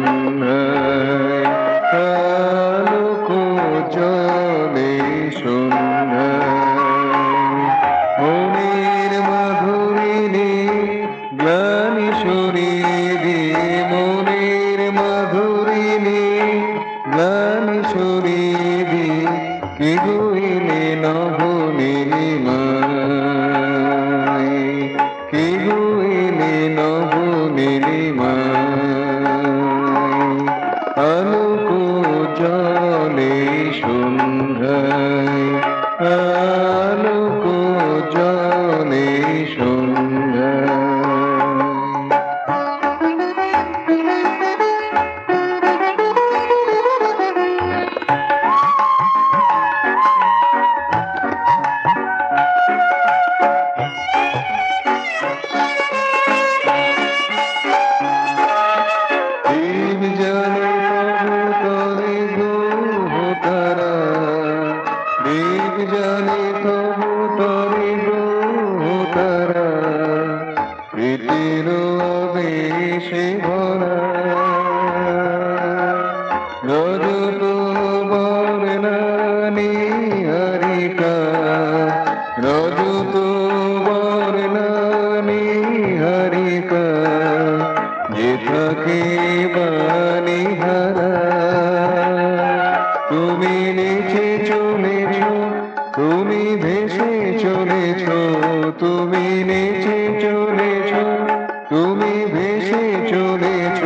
সন্ধ্যায় আলোক জলে সন্ধ্যায় মনের মাধুরী গ্লানি সরিয়ে দিয়ে মনের মাধুরী গ্লানি সরিয়ে দিয়ে কে গইলে নভ নীলিমায় কে গইলে নভ নীলিমায় আলোক জলে সন্ধ্যায় আলোক জলে সন্ধ্যায় জানে তবু তরে গো তারা প্রীতির আবেশে ভরা রজত বর্ণানি হারিকা রজত বর্ণানি হারিকা যে থাকে বাণী হারা তুমি নিচে চলেছ তুমি ভেসে চলেছ তুমি নেচে চলেছ তুমি ভেসে চলেছ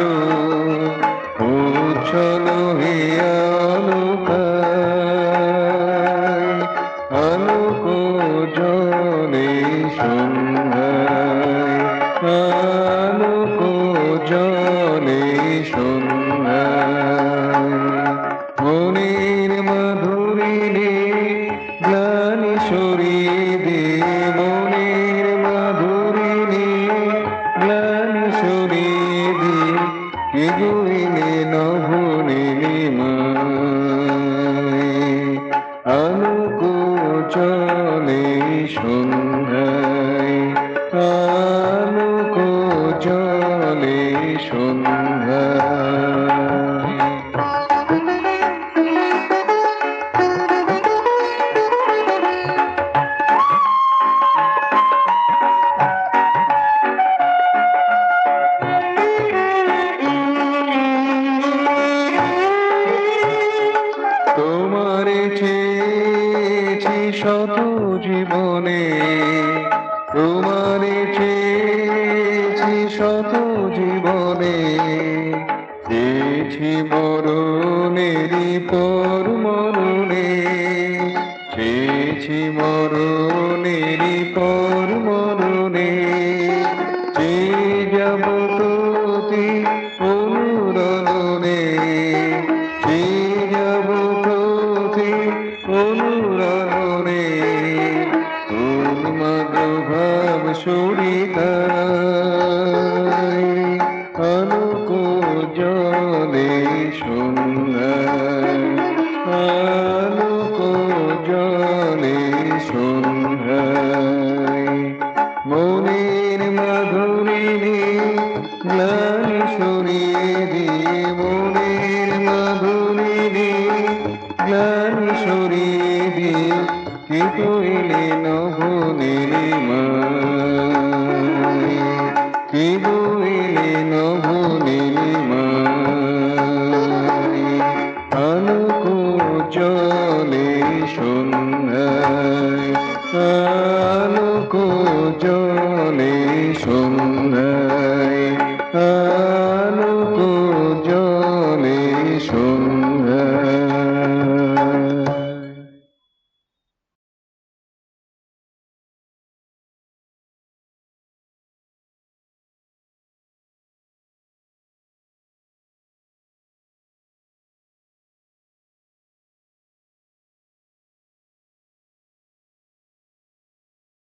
উচ্ছল হিয়া আলোকায় আলোক জলে সন্ধ্যায় আলোক জলে সন্ধ্যায় মনের মাধুরী গ্লানি সরিয়ে দিয়ে মনের মাধুরী গ্লানি সরিয়ে দিয়ে কে গইলে নভ নীলিমায় আলোক জলে সন্ধ্যায় আলোক জলে সন্ধ্যায় তোমারে চেয়েছি শত জীবনে তোমারে চেয়েছি শত জীবনে চেয়েছি মরণেরই পর মরণে চেয়েছি মরণেরই পর মরণে চেয়ে যাব প্রতি অনুরণে চেয়ে যাব প্রতি অনুরণে উন্মাদ সরিতায় আলোক জলে সন্ধ্যায় আলোক জলে সন্ধ্যায় মনের মাধুরী গ্লানি সরিয়ে দিয়ে মনের মাধুরী গ্লানি সরিয়ে দিয়ে কে গইলে নভ নীলিমায় কে গইলে নভ নীলিমায় আলোক জলে সন্ধ্যায় আলোক জলে সন্ধ্যায় আলোক জলে সন্ধ্যায়